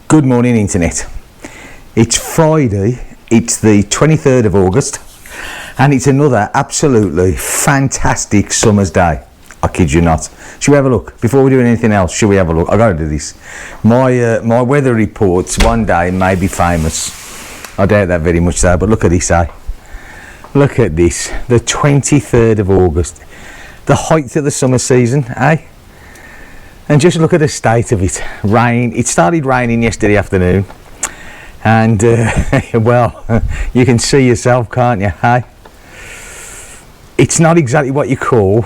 Good morning, Internet. It's Friday, it's the 23rd of August, and it's another absolutely fantastic summer's day. I kid you not. Should we have a look? Before we do anything else, should we have a look? I've got to do this. My weather reports one day may be famous. I doubt that very much though, but look at this, eh? Look at this, the 23rd of August. The height of the summer season, eh? And just look at the state of it. Rain. It started raining yesterday afternoon, and well, you can see yourself, can't you? Hey, it's not exactly what you call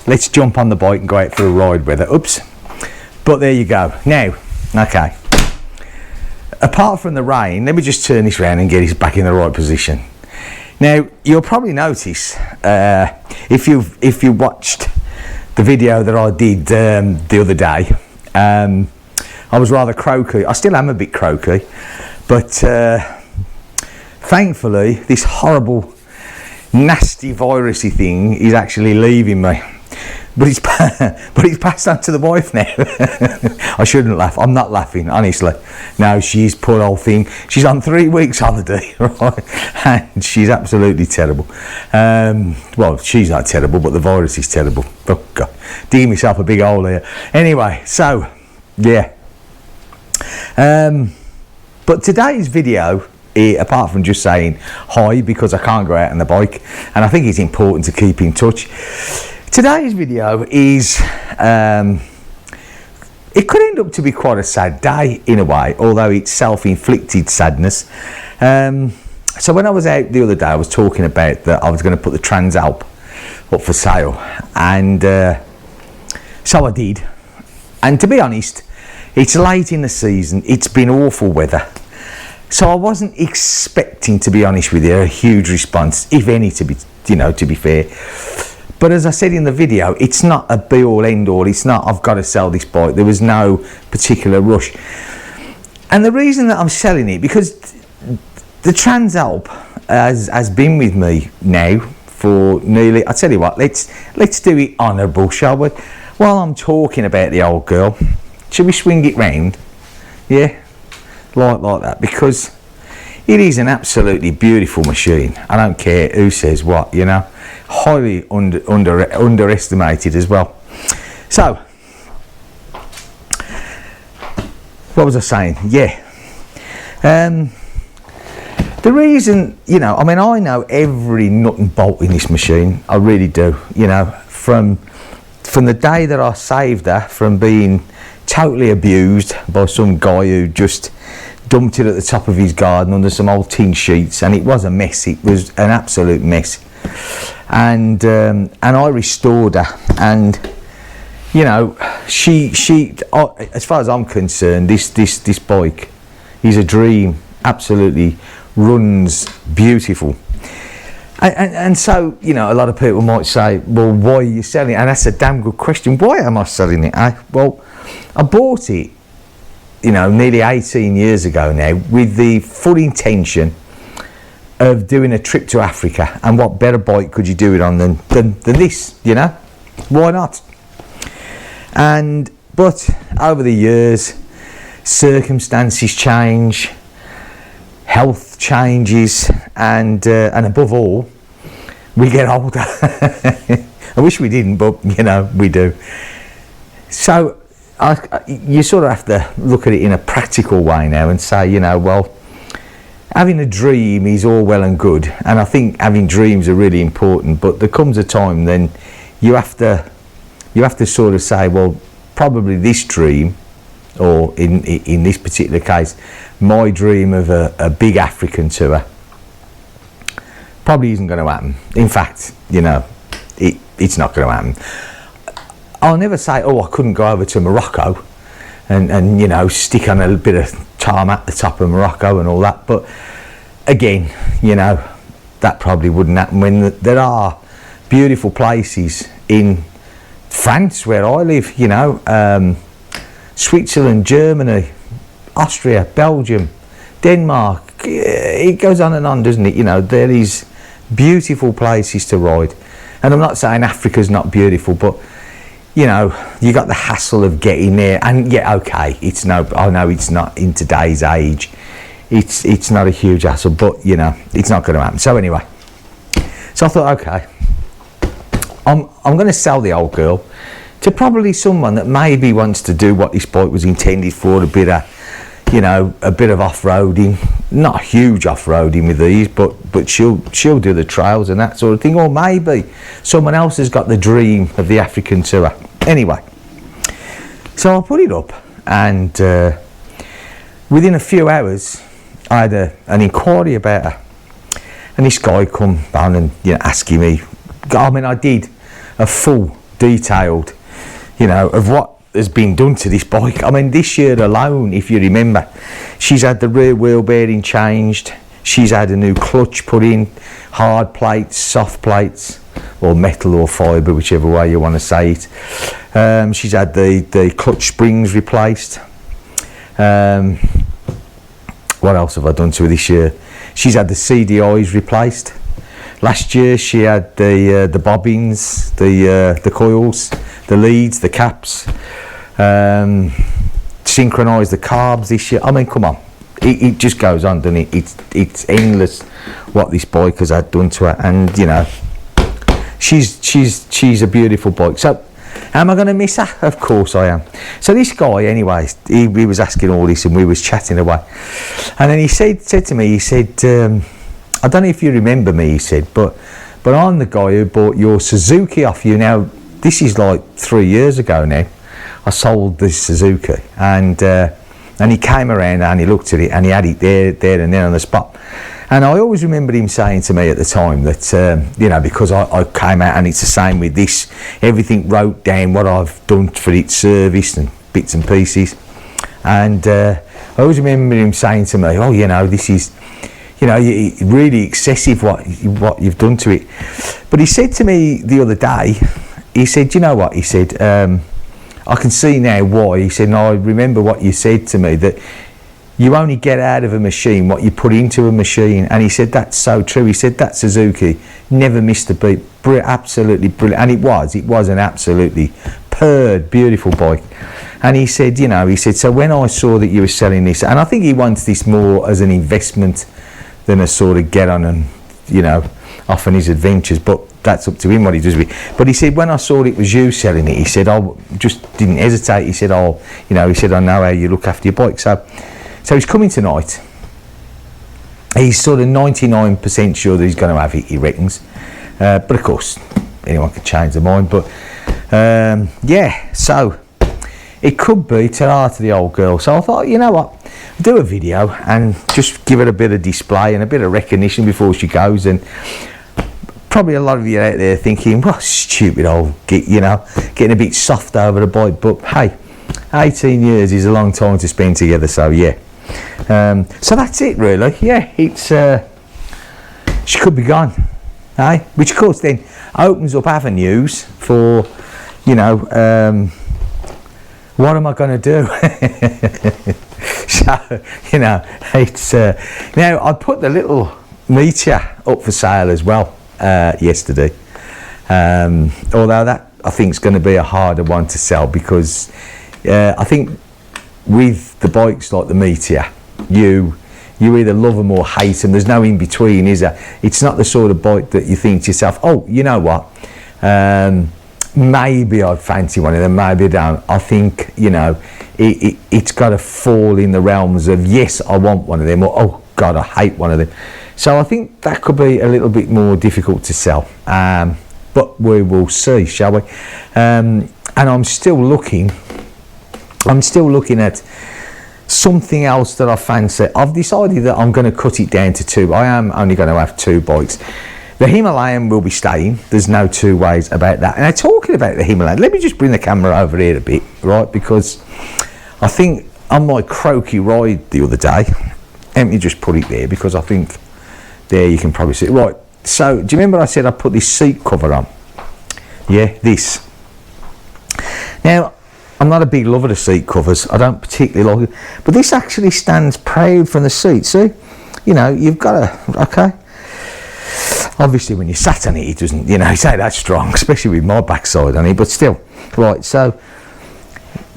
let's jump on the bike and go out for a ride weather. Oops. But there you go. Now, okay. Apart from the rain, let me just turn this round and get this back in the right position. Now, you'll probably notice if you watched the video that I did the other day, I was rather croaky. I still am a bit croaky, but thankfully this horrible, nasty virusy thing is actually leaving me. But it's passed on to the wife now. I shouldn't laugh. I'm not laughing, honestly. No, she's poor old thing. She's on 3 weeks holiday, right? And she's absolutely terrible. Well, she's not terrible, but the virus is terrible. Oh God, digging myself a big hole here. Anyway, so yeah. But today's video, apart from just saying hi because I can't go out on the bike, and I think it's important to keep in touch. Today's video is, it could end up to be quite a sad day in a way, although it's self-inflicted sadness. So when I was out the other day, I was talking about that I was going to put the Transalp up for sale, and so I did. And to be honest, it's late in the season, it's been awful weather. So I wasn't expecting, to be honest with you, a huge response, if any, to be fair. But as I said in the video, it's not a be-all, end-all. It's not, I've got to sell this bike. There was no particular rush. And the reason that I'm selling it, because the Transalp has been with me now for nearly, I tell you what, let's do it honourable, shall we? While I'm talking about the old girl, should we swing it round? Yeah, like that, because it is an absolutely beautiful machine. I don't care who says what, you know. Highly underestimated as well. So, what was I saying? Yeah. The reason, I mean, I know every nut and bolt in this machine. I really do. From the day that I saved her from being totally abused by some guy who just dumped it at the top of his garden under some old tin sheets, and it was a mess. It was an absolute mess. And I restored her, and she as far as I'm concerned, this bike is a dream. Absolutely runs beautiful. And so a lot of people might say, well, why are you selling it? And that's a damn good question. Why am I selling it? Well, I bought it nearly 18 years ago now, with the full intention of doing a trip to Africa, and what better bike could you do it on than this, why not? But over the years, circumstances change, health changes, and above all, we get older. I wish we didn't, but we do. So you sort of have to look at it in a practical way now and say, well, having a dream is all well and good, and I think having dreams are really important, but there comes a time then you have to sort of say, well, probably this dream, or in this particular case, my dream of a big African tour probably isn't going to happen. In fact, it's not going to happen. I'll never say, oh, I couldn't go over to Morocco and stick on a bit of tarmac at the top of Morocco and all that, but again, that probably wouldn't happen when there are beautiful places in France where I live, Switzerland, Germany, Austria, Belgium, Denmark, it goes on and on, doesn't it? There is beautiful places to ride, and I'm not saying Africa's not beautiful, but you know, you got the hassle of getting there, and yeah, okay, I know it's not in today's age, it's not a huge hassle, but you know, it's not going to happen. So anyway, so I thought, okay, I'm going to sell the old girl to probably someone that maybe wants to do what this bike was intended for, a bit of, you know, a bit of off-roading, not huge off-roading with these, but she'll do the trails and that sort of thing. Or maybe someone else has got the dream of the African tour. Anyway, so I put it up, and within a few hours I had an inquiry about her, and this guy come down and, you know, asking me, I mean, I did a full detailed, you know, of what has been done to this bike. I mean, this year alone, if you remember, she's had the rear wheel bearing changed, she's had a new clutch put in, hard plates, soft plates, or metal or fibre, whichever way you want to say it. She's had the clutch springs replaced. What else have I done to her this year? She's had the CDIs replaced. Last year she had the bobbins, the coils, the leads, the caps, synchronised the carbs this year. I mean, come on, it just goes on, doesn't it? It's endless what this bike has had done to her, and you know, she's a beautiful bike. So am I going to miss her? Of course I am. So this guy, anyways, he was asking all this, and we was chatting away, and then he said to me, he said, I don't know if you remember me, he said, but I'm the guy who bought your Suzuki off you. Now, this is like 3 years ago now. I sold this Suzuki, and he came around and he looked at it, and he had it there and then on the spot. And I always remember him saying to me at the time that, you know, because I came out, and it's the same with this, everything wrote down what I've done for its service and bits and pieces. And I always remember him saying to me, oh, you know, this is, you know, really excessive what you've done to it. But he said to me the other day, he said, you know what, he said, I can see now why. He said, no, I remember what you said to me, that you only get out of a machine what you put into a machine. And he said, that's so true. He said, that Suzuki never missed a beat. Absolutely brilliant. And it was an absolutely purred, beautiful bike. And he said, you know, he said, so when I saw that you were selling this, and I think he wants this more as an investment than a sort of get on and, you know, off on his adventures, but that's up to him what he does with it. But he said, when I saw it was you selling it, he said, I just didn't hesitate. He said, oh, you know, he said, I know how you look after your bike. So he's coming tonight. He's sort of 99% sure that he's going to have it, he reckons. But of course, anyone can change their mind. But yeah, so it could be ta-ra to the old girl. So I thought, you know what, do a video and just give it a bit of display and a bit of recognition before she goes. And probably a lot of you out there thinking, what stupid old git, you know, getting a bit soft over the bike. But hey, 18 years is a long time to spend together, so yeah. So that's it really. Yeah, it's she could be gone, eh? Which of course then opens up avenues for, you know, what am I going to do? So, you know, it's now I put the little Meteor up for sale as well yesterday, although that I think is going to be a harder one to sell, because I think with the bikes like the Meteor, you either love them or hate them. There's no in between, is there? It's not the sort of bike that you think to yourself, oh, you know what, maybe I'd fancy one of them, maybe I don't. I think, you know, it's got to fall in the realms of, yes, I want one of them, or oh God, I hate one of them. So I think that could be a little bit more difficult to sell, but we will see, shall we? And I'm still looking at something else that I fancy. I've decided that I'm going to cut it down to two. I am only going to have two bikes. The Himalayan will be staying. There's no two ways about that. And talking about the Himalayan, let me just bring the camera over here a bit, right? Because I think on my croaky ride the other day, let me just put it there, because I think there you can probably see it. Right, so do you remember I said I put this seat cover on? Yeah, this. Now, I'm not a big lover of seat covers. I don't particularly like it. But this actually stands proud from the seat. See? You know, you've got to, okay? Obviously when you sat on it, it doesn't, you know, it's not that strong, especially with my backside on it, but still. Right, so,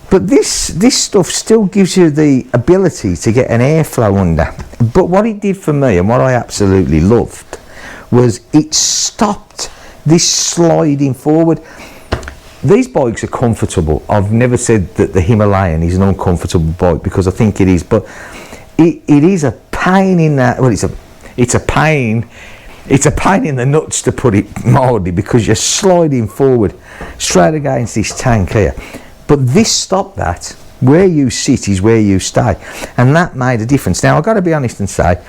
but this stuff still gives you the ability to get an airflow under. But what it did for me, and what I absolutely loved, was it stopped this sliding forward. These bikes are comfortable. I've never said that the Himalayan is an uncomfortable bike, because I think it is, but it is a pain in that, well, it's a pain in the nuts, to put it mildly, because you're sliding forward straight against this tank here. But this stopped that. Where you sit is where you stay, and that made a difference. Now I've got to be honest and say,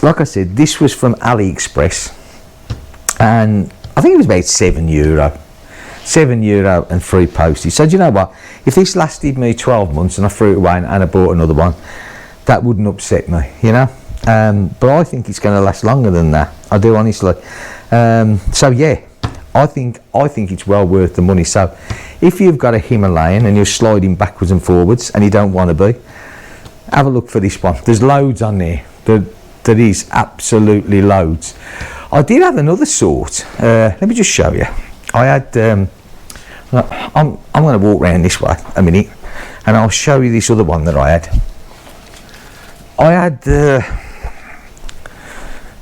like I said, this was from AliExpress, and I think it was about €7 and free postage. So do you know what, if this lasted me 12 months and I threw it away and I bought another one, that wouldn't upset me, you know. But I think it's going to last longer than that. I do, honestly. So yeah, I think it's well worth the money. So if you've got a Himalayan and you're sliding backwards and forwards and you don't want to be, have a look for this one. There's loads on there. There is absolutely loads. I did have another sort. Let me just show you. I had. I'm going to walk around this way a minute, and I'll show you this other one that I had.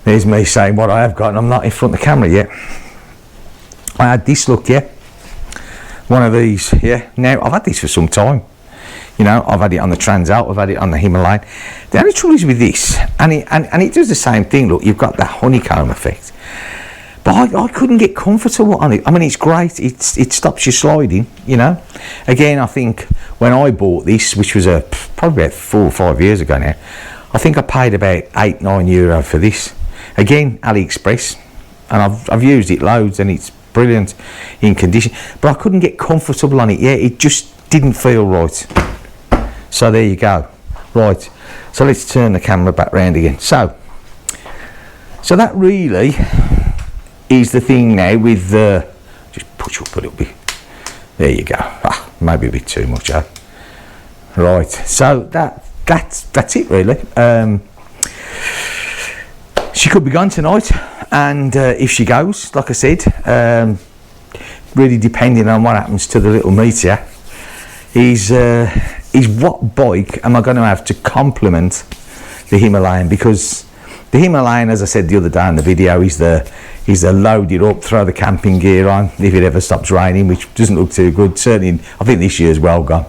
There's me saying what I have got, and I'm not in front of the camera yet. I had this, look, yeah. One of these, yeah. Now, I've had this for some time. You know, I've had it on the Transalp, I've had it on the Himalayan. The only trouble is with this, and it does the same thing, look, you've got that honeycomb effect. But I couldn't get comfortable on it. I mean, it's great, it stops you sliding, you know. Again, I think when I bought this, which was probably about 4 or 5 years ago now, I think I paid about €8-9 for this. Again, AliExpress, and I've used it loads, and it's brilliant in condition, but I couldn't get comfortable on it. Yeah, it just didn't feel right. So there you go. Right, so let's turn the camera back round again. So that really is the thing now with the, just push up a little bit. There you go. Maybe a bit too much, eh? Right, so that's it really. She could be gone tonight, and if she goes, like I said, really depending on what happens to the little meteor, is what bike am I going to have to complement the Himalayan? Because the Himalayan, as I said the other day in the video, is the load it up, throw the camping gear on if it ever stops raining, which doesn't look too good. Certainly, I think this year's well gone.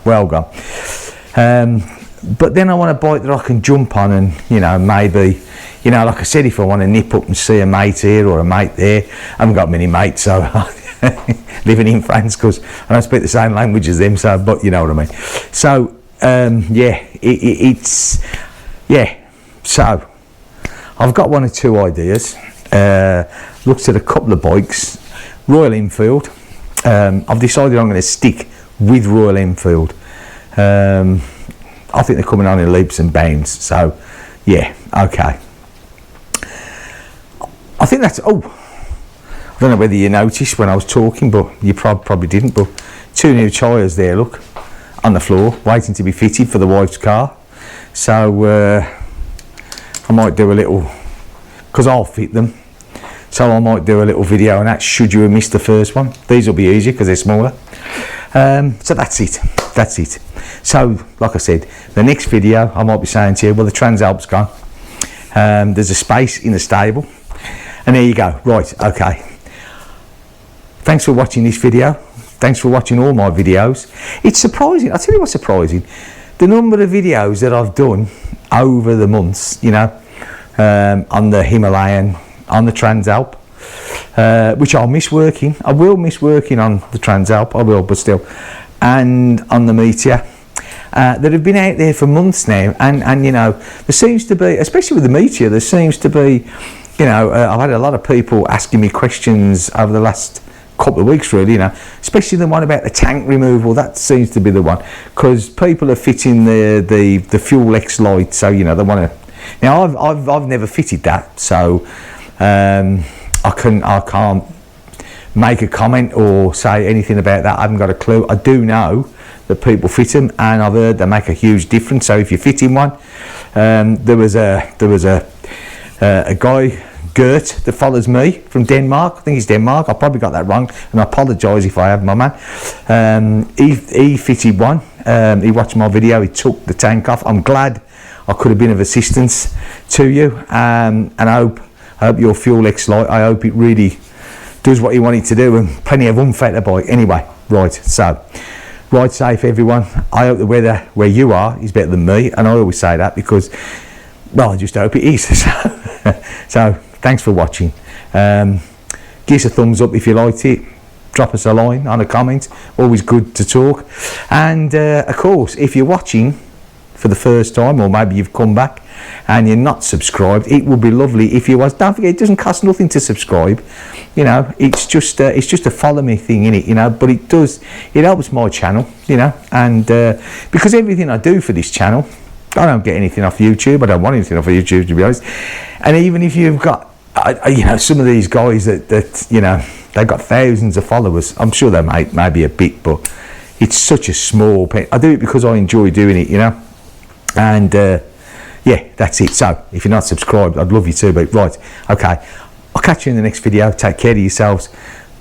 But then I want a bike that I can jump on, and you know, maybe, you know, like I said, if I want to nip up and see a mate here or a mate there, I haven't got many mates, so living in France, because I don't speak the same language as them, so, but you know what I mean. So yeah, so I've got 1 or 2 ideas. Looked at a couple of bikes. Royal Enfield. I've decided I'm going to stick with Royal Enfield. I think they're coming on in leaps and bounds. So yeah, okay. I think that's, I don't know whether you noticed when I was talking, but you probably didn't, but 2 new tyres there, look, on the floor, waiting to be fitted for the wife's car. So I might do a little, because I'll fit them, so I might do a little video on that, should you have missed the first one. These will be easier because they're smaller. So that's it. So like I said, the next video I might be saying to you, well, the Transalp's gone, there's a space in the stable, and there you go. Right, okay, thanks for watching this video, thanks for watching all my videos. It's surprising, I'll tell you what's surprising, the number of videos that I've done over the months, you know, on the Himalayan, on the Transalp, which I'll miss working. I will miss working on the Transalp, I will, but still, and on the Meteor, that have been out there for months now, and you know, there seems to be, especially with the Meteor, there seems to be, you know, I've had a lot of people asking me questions over the last couple of weeks, really, you know, especially the one about the tank removal. That seems to be the one, because people are fitting the Fuel X light, so you know, they want to. Now I've never fitted that, so I can't make a comment or say anything about that. I haven't got a clue. I do know that people fit them, and I've heard they make a huge difference. So if you're fitting one, there was a guy Gert that follows me from Denmark. I think it's Denmark. I probably got that wrong, and I apologise if I have, my man. He fitted one. He watched my video. He took the tank off. I'm glad I could have been of assistance to you, and I hope your Fuel X Lite, I hope it really does what you want it to do, and plenty of unfettered bike. Anyway, right, so ride safe, everyone. I hope the weather where you are is better than me, and I always say that because, well, I just hope it is. So thanks for watching. Give us a thumbs up if you liked it. Drop us a line on a comment. Always good to talk. And of course, if you're watching for the first time, or maybe you've come back and you're not subscribed, it would be lovely if you was. Don't forget, it doesn't cost nothing to subscribe. You know, it's just a follow me thing, innit? You know, but it helps my channel, you know, and because everything I do for this channel, I don't get anything off YouTube. I don't want anything off of YouTube, to be honest. And even if you've got, you know, some of these guys that you know, they've got thousands of followers, I'm sure they may be a bit, but it's such a small pen. I do it because I enjoy doing it, you know. And yeah, that's it. So if you're not subscribed, I'd love you to. But right, okay, I'll catch you in the next video. Take care of yourselves.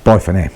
Bye for now.